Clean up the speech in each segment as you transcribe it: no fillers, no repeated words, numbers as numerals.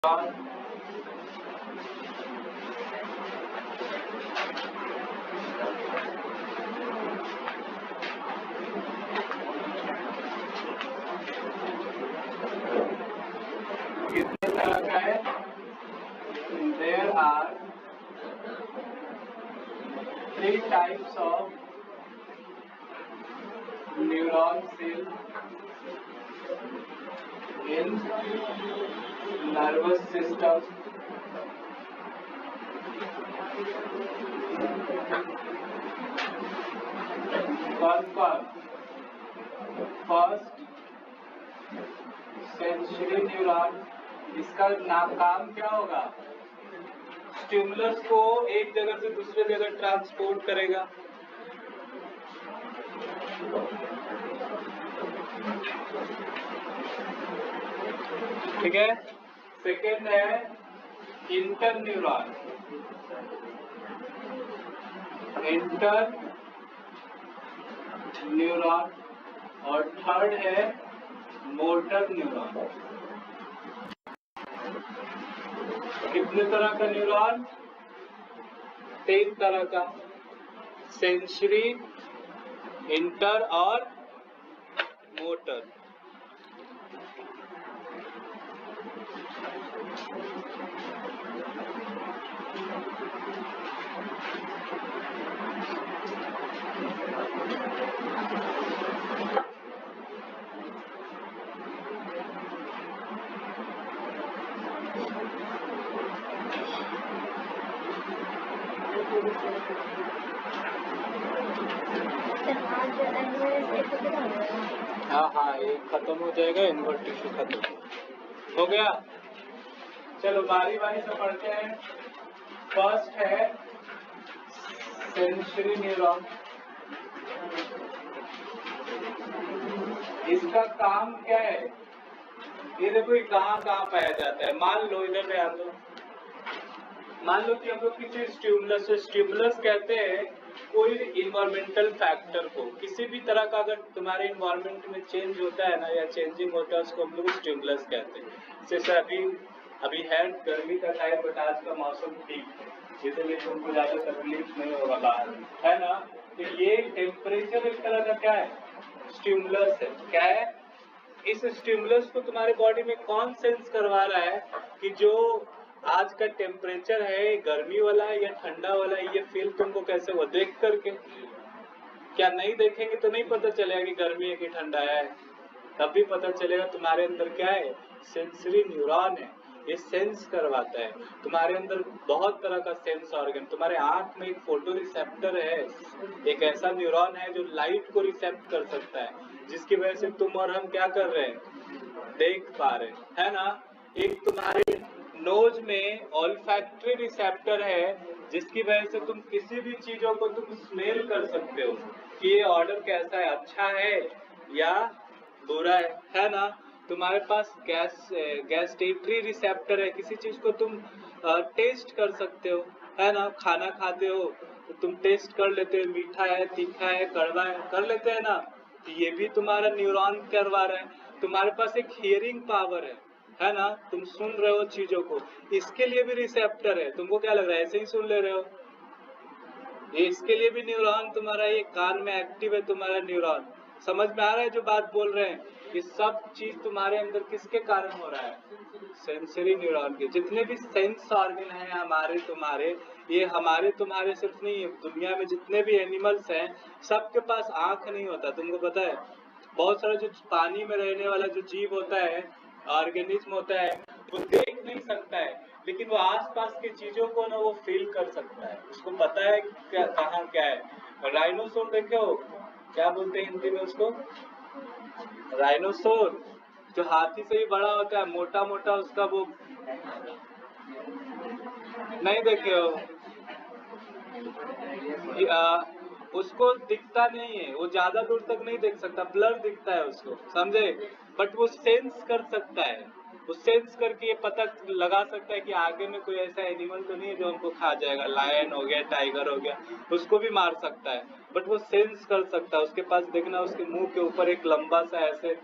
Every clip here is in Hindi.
कितने तरह का है? There are 3 types of neuron cell in nervous system. First sensory neuron, इसका काम क्या होगा? स्टिमुलस को एक जगह से दूसरे जगह ट्रांसपोर्ट करेगा। ठीक है। सेकेंड है इंटर न्यूरॉन, इंटर न्यूरॉन, और थर्ड है मोटर न्यूरॉन। कितने तरह का न्यूरॉन? 3 तरह का, सेंसरी, इंटर और मोटर। हाँ, ये खत्म हो जाएगा, इन्वर्ट टिश्यू खत्म हो गया। चलो बारी बारी से पढ़ते हैं। फर्स्ट है सेंसरी न्यूरॉन, इसका काम क्या है? ये देखो ये कहाँ कहाँ पाया जाता है। मान लो इधर ध्यान दो, मान लो कि हम लोग किसी स्टिमुलस, स्टिमुलस कहते हैं कोई इन्वायरमेंटल फैक्टर को, किसी भी तरह का अगर तुम्हारे इन्वायरमेंट में चेंज होता है ना या चेंजिंग होता है, उसको हम लोग स्टिमुलस कहते हैं। जैसे अभी है गर्मी का टाइम, बट आज का मौसम ठीक है, इसलिए तुमको ज्यादा तकलीफ नहीं होगा बाहर, है ना। तो ये टेम्परेचर एक तरह का क्या है? स्टिमुलस है। क्या है? इस स्टिमुलस को तुम्हारे बॉडी में कौन सेंस करवा रहा है कि जो आज का टेम्परेचर है गर्मी वाला है या ठंडा वाला है, ये फील तुमको कैसे हो? देख करके। क्या नहीं देखेंगे तो नहीं पता चलेगा कि गर्मी है कि ठंडा है? तब भी पता चलेगा। तुम्हारे अंदर क्या है? सेंसरी न्यूरॉन है, ये सेंस करवाता है। तुम्हारे अंदर बहुत तरह का सेंस ऑर्गन, तुम्हारे आंख में एक फोटो रिसेप्टर है, एक ऐसा न्यूरॉन है जो लाइट को रिसेप्ट कर सकता है, जिसकी वजह से तुम और हम क्या कर रहे हैं? देख पा रहे है ना। एक तुम्हारे नोज में ऑल्फैक्टरी रिसेप्टर है, जिसकी वजह से तुम किसी भी चीजों को तुम स्मेल कर सकते हो कि ये ऑर्डर कैसा है, अच्छा है या बुरा है ना। तुम्हारे पास गैस्ट्रेटरी रिसेप्टर है, किसी चीज को तुम टेस्ट कर सकते हो, है ना। खाना खाते हो तो तुम टेस्ट कर लेते हो, मीठा है, तीखा है, कड़वा है, कर लेते हैं ना। तो ये भी तुम्हारा न्यूरॉन करवा रहा है। तुम्हारे पास एक हियरिंग पावर है ना, तुम सुन रहे हो चीजों को, इसके लिए भी रिसेप्टर है। तुमको क्या लग रहा है, ऐसे ही सुन ले रहे हो? ये इसके लिए भी न्यूरॉन तुम्हारा, ये कान में एक्टिव है तुम्हारा न्यूरॉन। समझ में आ रहा है जो बात बोल रहे हैं? ये सब चीज तुम्हारे अंदर किसके कारण हो रहा है? सेंसरी न्यूरॉन के। जितने भी सेंस ऑर्गन हैं हमारे तुम्हारे, ये हमारे तुम्हारे सिर्फ नहीं है, दुनिया में जितने भी एनिमल्स हैं सबके पास आंख नहीं होता। तुमको पता है बहुत सारा जो पानी में रहने वाला जो जीव होता है, ऑर्गेनिज्म होता है, वो देख नहीं सकता है, लेकिन वो आसपास की चीजों को ना वो फील कर सकता है, उसको पता है क्या कहाँ क्या है। राइनोसोर देखे हो, क्या बोलते हैं हिंदी में उसको? राइनोसोर, जो हाथी से भी बड़ा होता है, मोटा मोटा उसका वो, नहीं देखे हो? उसको दिखता नहीं है, वो ज्यादा दूर तक नहीं देख सकता, ब्लर दिखता है उसको, समझे। बट वो सेंस कर सकता है, वो सेंस करके ये पता लगा सकता है कि आगे में कोई ऐसा एनिमल तो नहीं है जो हमको खा जाएगा। लायन हो गया, टाइगर हो गया, उसको भी मार सकता है, बट वो सेंस कर सकता है। उसके पास देखना, उसके मुंह के ऊपर एक लंबा सा ऐसे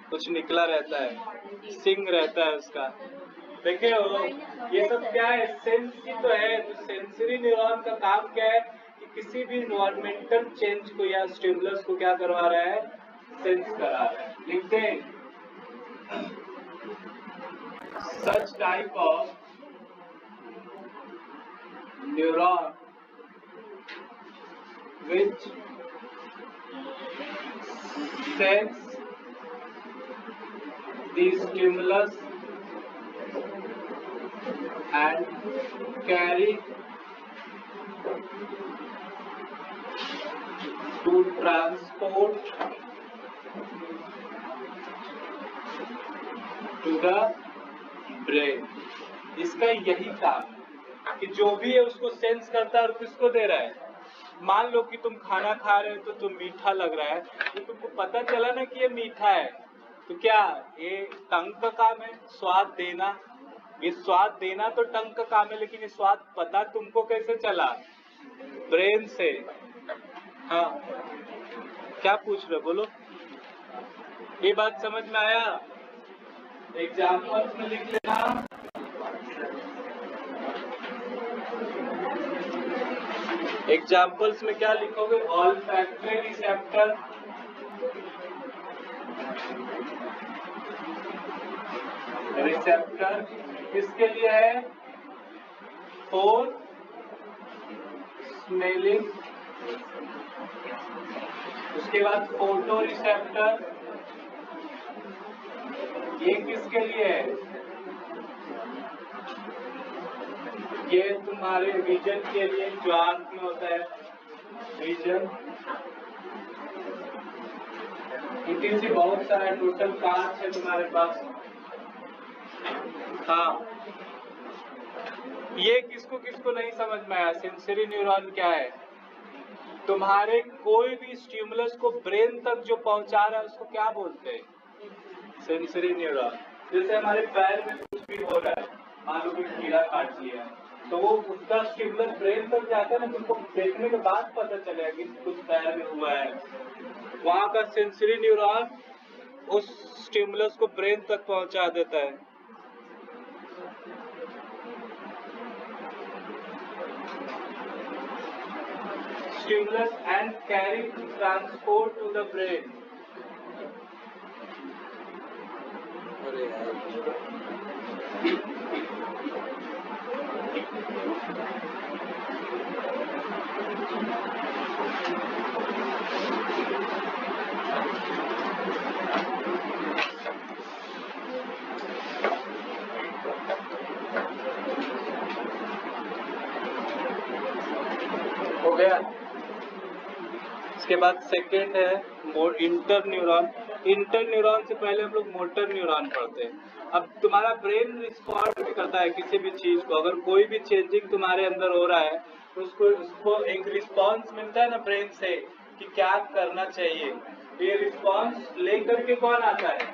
कुछ निकला रहता है, सिंग रहता है उसका, देखे हो, ये सब क्या है, सेंस ही तो है। तो सेंसरी न्यूरॉन का काम क्या है कि किसी भी इन्वायरमेंटल चेंज को या स्टिमुलस को क्या करवा रहा है, सेंस करा रहा है। लिखते हैं such type of neuron which sense the stimulus and carry to transport to the brain। इसका यही काम है कि जो भी है उसको सेंस करता है और किसको दे रहा है। मान लो कि तुम खाना खा रहे हो तो तुम मीठा लग रहा है, तो तुमको पता चला ना कि ये मीठा है, तो क्या ये टंग का काम है स्वाद देना। ये स्वाद देना तो टंग का काम है, लेकिन ये स्वाद पता तुमको कैसे चला, ब्रेन से। हाँ क्या पूछ रहे बोलो, ये बात समझ में आया? एग्जाम्पल्स में लिख लेना। एग्जाम्पल्स में क्या लिखोगे, ऑल फैक्टरी रिसेप्टर, रिसेप्टर किसके लिए है, फॉर स्मेलिंग। उसके बाद फोटो रिसेप्टर, ये किसके लिए है, ये तुम्हारे विजन के लिए, जो आंख में होता है विजन। इतनी सी बहुत सारा, टोटल 5 है तुम्हारे पास। हाँ ये किसको किसको नहीं समझ में आया, सेंसरी न्यूरॉन क्या है, तुम्हारे कोई भी स्टिमुलस को ब्रेन तक जो पहुंचा रहा है उसको क्या बोलते हैं, सेंसरी न्यूरॉन। जैसे हमारे पैर में कुछ भी हो रहा है, मान लो कोई कीड़ा काट लिया, तो वो उसका स्टिमुलस ब्रेन तक जाता है ना, तुमको देखने के बाद पता चलेगा कि कुछ पैर में हुआ है। वहां का सेंसरी न्यूरॉन उस स्टिमुलस को ब्रेन तक पहुंचा देता है। Stimulus and carry transport to the brain। हो गया। इसके बाद सेकेंड है इंटर न्यूरॉन। इंटर न्यूरॉन से पहले हम लोग मोटर न्यूरॉन पढ़ते हैं। अब तुम्हारा ब्रेन रिस्पॉन्ड करता है किसी भी चीज को, अगर कोई भी चेंजिंग तुम्हारे अंदर हो रहा है तो उसको एक रिस्पॉन्स मिलता है ना ब्रेन से कि क्या करना चाहिए। ये रिस्पॉन्स लेकर के कौन आता है,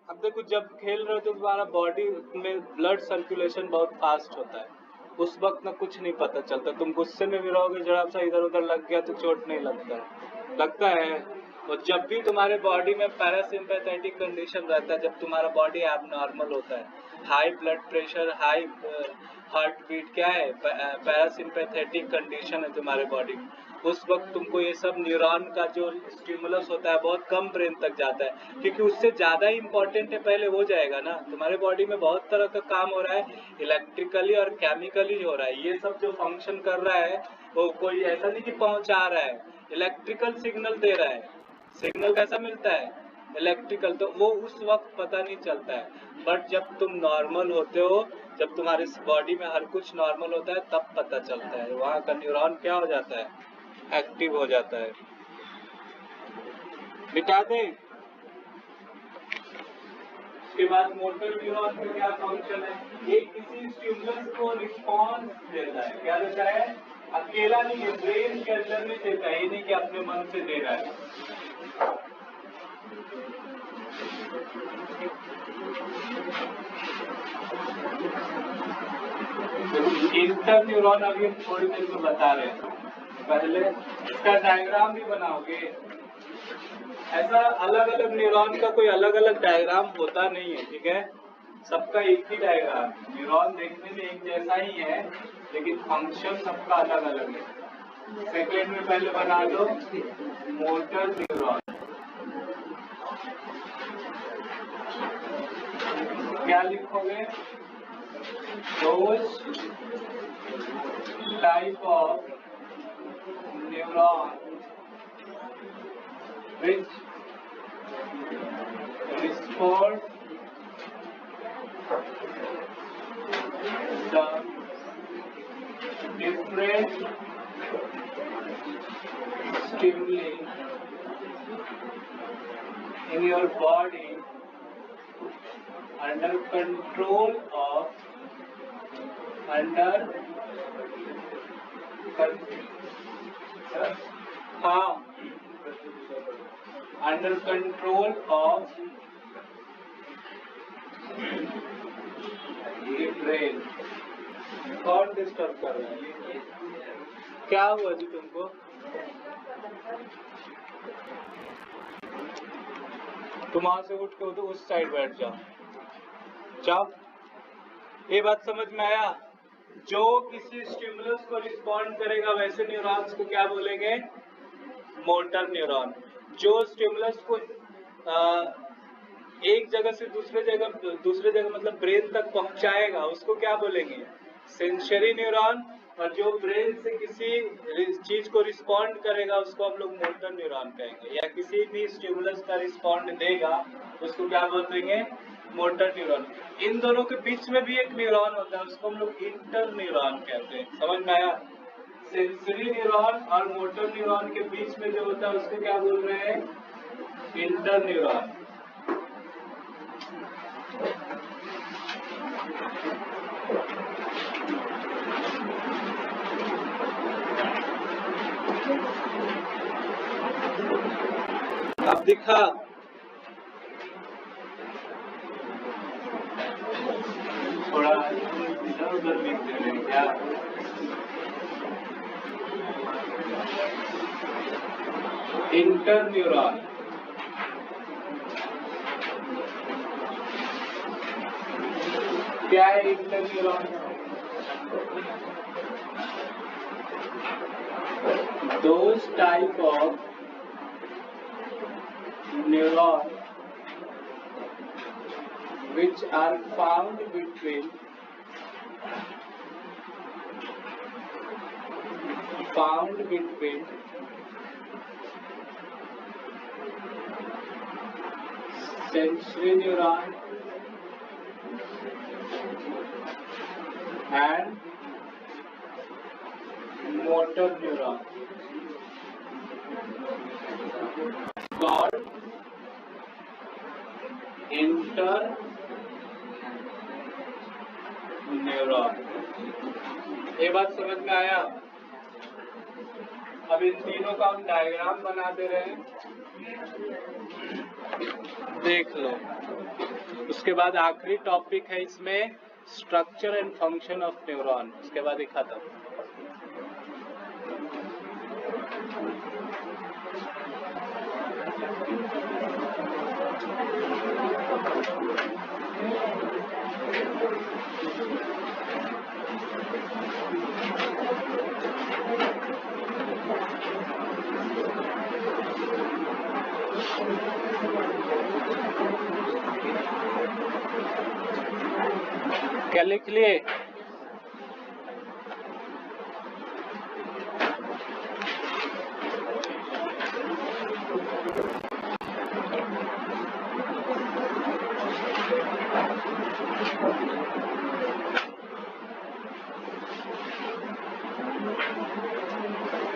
अब देखो जब खेल रहे हो तो तुम्हारा बॉडी में ब्लड सर्कुलेशन बहुत फास्ट होता है, उस वक्त ना कुछ नहीं पता चलता। तुम गुस्से में भी रहोगे, जरा सा इधर उधर लग गया तो चोट नहीं लगता है। और जब भी तुम्हारे बॉडी में पैरासिम्पैथेटिक कंडीशन रहता है, जब तुम्हारा बॉडी एबनॉर्मल होता है, high blood pressure, high heartbeat, क्या है पैरासिम्पैथेटिक कंडीशन है तुम्हारे बॉडी में, उस वक्त तुमको ये सब न्यूरॉन का जो स्टिमुलस होता है बहुत कम ब्रेन तक जाता है, क्योंकि उससे ज्यादा ही इम्पोर्टेंट है पहले हो जाएगा ना। तुम्हारे बॉडी में बहुत तरह का काम हो रहा है, इलेक्ट्रिकली और केमिकली हो रहा है। ये सब जो फंक्शन कर रहा है वो कोई ऐसा नहीं कि पहुंचा रहा है, इलेक्ट्रिकल सिग्नल दे रहा है। सिग्नल कैसा मिलता है, इलेक्ट्रिकल, तो वो उस वक्त पता नहीं चलता है। बट जब तुम नॉर्मल होते हो, जब तुम्हारे बॉडी में हर कुछ नॉर्मल होता है, तब पता चलता है। वहाँ का न्यूरॉन क्या हो जाता है, एक्टिव हो जाता है। मिटा दे। उसके बाद मोटर न्यूरॉन का क्या फंक्शन है, एक किसी स्टिमुलस को रिस्पॉन्स देता है। क्या देता है, अकेला नहीं है, ब्रेन के अंदर में देता है, ये नहीं कि अपने मन से दे रहा है। इंटर न्यूरॉन अभी हम थोड़ी देर में बता रहे हैं, पहले इसका डायग्राम भी बनाओगे। ऐसा अलग अलग न्यूरॉन का कोई अलग अलग डायग्राम होता नहीं है, ठीक है, सबका एक ही डायग्राम। न्यूरॉन देखने में एक जैसा ही है लेकिन फंक्शन सबका अलग अलग है। सेकेंड में पहले बना लो मोटर न्यूरॉन। क्या लिखोगे? Those type of neuron which respond the different stimuli in your body under control of under control of the brain। कौन डिस्टर्ब कर रहा है? क्या हुआ जी तुमको? तुम वहां से उठ के तो उस साइड बैठ जाओ, जाओ। ये बात समझ में आया? जो किसी स्टिमुलस को रिस्पॉन्ड करेगा वैसे न्यूरॉन्स को क्या बोलेंगे? Motor neuron. जो स्टिमुलस को एक जगह से दूसरे जगह मतलब ब्रेन तक पहुंचाएगा उसको क्या बोलेंगे? Sensory neuron. और जो ब्रेन से किसी चीज को रिस्पॉन्ड करेगा उसको हम लोग मोटर न्यूरॉन कहेंगे, या किसी भी स्टिमुलस का रिस्पॉन्ड देगा उसको क्या बोलेंगे? Motor neuron. इन दोनों के बीच में भी एक न्यूरॉन होता है, उसको हम लोग इंटर न्यूरॉन कहते हैं। समझ में आया? सेंसरी न्यूरॉन और मोटर न्यूरॉन के बीच में जो होता है उसको क्या बोल रहे हैं? Inter neuron. अब दिखा थोड़ा इधर उधर लिख दे रहे क्या? Inter neuron. क्या है inter neuron? Those type of neuron which are found between sensory neuron and motor neuron called inter neuron. ये बात समझ में आया? अब इन तीनों का हम डायग्राम बना दे रहे हैं, देख लो। उसके बाद आखिरी टॉपिक है इसमें structure and function of neuron. उसके बाद ही खत्म। क्या लिख लिए?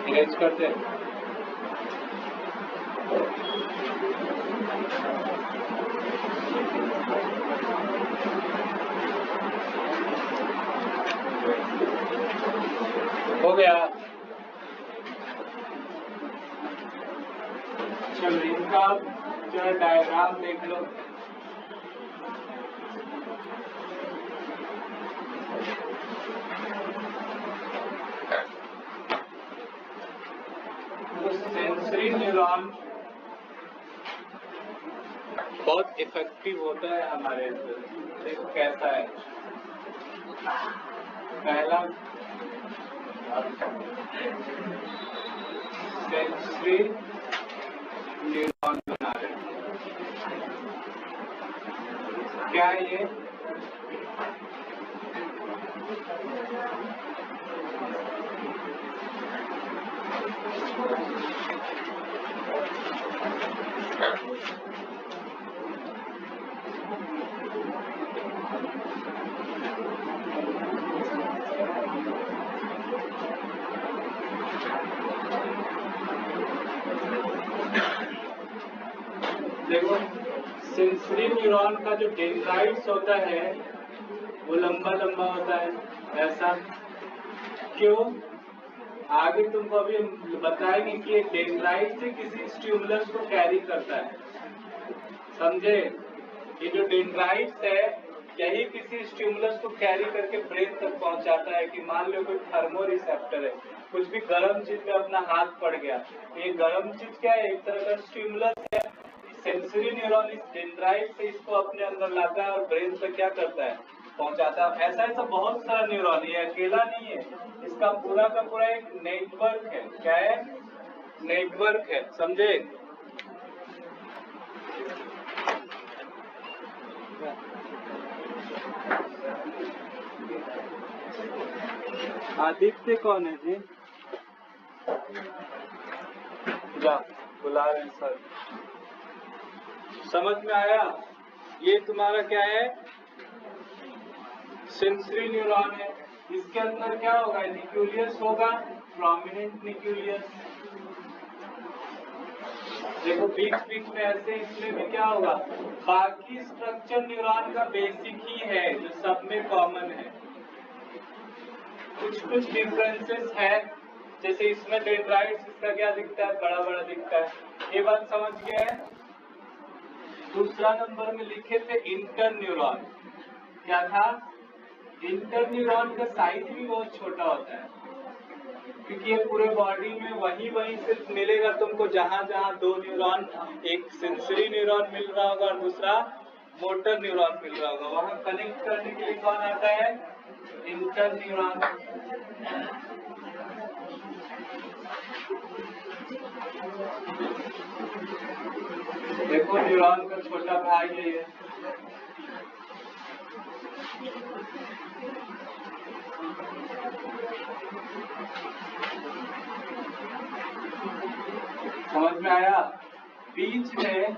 इरेज करते हैं। हो गया? चलो इनका जो डायग्राम देख लो। तो सेंसरी न्यूरॉन बहुत इफेक्टिव होता है हमारे अंदर। देखो कैसा है। पहला सेंसरी न्यूरॉन बना रहे हैं। क्या है ये? देखो सेंसरी न्यूरॉन का जो डेंड्राइट्स होता है वो लंबा लंबा होता है, ऐसा क्यों? आगे तुमको अभी बताएंगे कि ये डेंड्राइट से किसी स्टिमुलस को कैरी करता है, समझे? ये जो डेंड्राइट्स है यही किसी स्टिमुलस को कैरी करके ब्रेन तक पहुंचाता है। कि मान लो कोई थर्मो रिसेप्टर है, कुछ भी गर्म चीज में अपना हाथ पड़ गया, ये गर्म चीज क्या है? एक तरह का स्टिमुलस है। सेंसरी न्यूरॉन इस डेंड्राइट से इसको अपने अंदर लाता है और ब्रेन तक क्या करता है? पहुंचाता है। ऐसा ऐसा बहुत सारा न्यूरॉन, ये अकेला नहीं है, इसका पूरा का पूरा एक नेटवर्क है। क्या है? नेटवर्क है, समझे? आदित्य कौन है जी? जा बुला रहे हैं सर। समझ में आया? ये तुम्हारा क्या है? सेंसरी न्यूरॉन है। इसके अंदर क्या होगा? न्यूक्लियस होगा, प्रोमिनेंट न्यूक्लियस। देखो बीच बीच में ऐसे इसमें भी क्या होगा? बाकी स्ट्रक्चर न्यूरॉन का बेसिक ही है जो सब में कॉमन है, कुछ कुछ डिफरेंसेस है। जैसे इसमें डेंड्राइट्स, इसका क्या दिखता है? बड़ा बड़ा दिखता है। ये बात समझ गए? दूसरा नंबर में लिखे थे इंटर न्यूरॉन। क्या था? इंटर न्यूरॉन का साइज भी बहुत छोटा होता है, क्योंकि ये पूरे बॉडी में वहीं से मिलेगा तुमको जहां जहां दो न्यूरॉन, एक सेंसरी न्यूरॉन मिल रहा होगा और दूसरा मोटर न्यूरॉन मिल रहा होगा, वहां कनेक्ट करने के लिए कौन आता है? Inter neuron. देखो न्यूरॉन का छोटा भाई है ये। समझ में आया? बीच में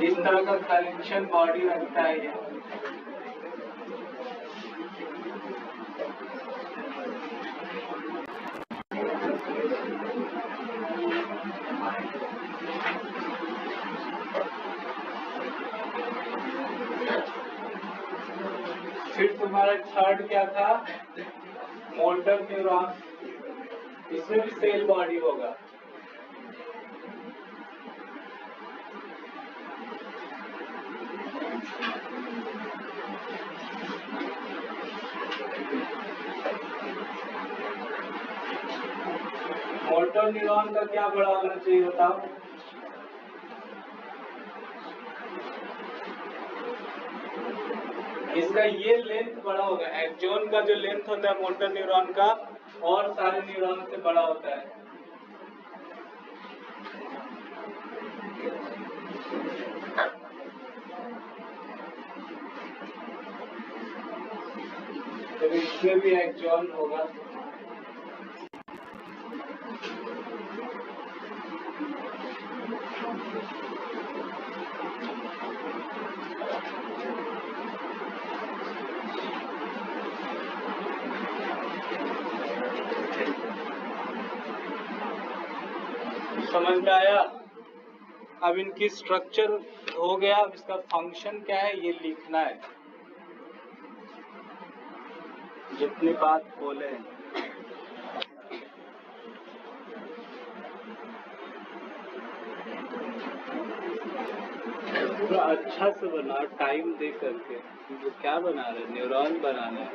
इस तरह का कनेक्शन बॉडी रखता है ये। फिर तुम्हारा थर्ड क्या था? Motor neuron. इसमें भी सेल बॉडी होगा। मोटर न्यूरॉन का क्या बड़ा होना चाहिए बताओ? इसका ये लेंथ बड़ा होगा। एक्सॉन का जो लेंथ होता है मोटर न्यूरॉन का और सारे न्यूरॉन से बड़ा होता है। तो इसमें भी एक्सॉन होगा। समझ में आया? अब इनकी स्ट्रक्चर हो गया, अब इसका फंक्शन क्या है ये लिखना है, जितनी बात बोले। पूरा अच्छा से बना, टाइम दे करके। वो क्या बना रहे? न्यूरॉन बनाना है।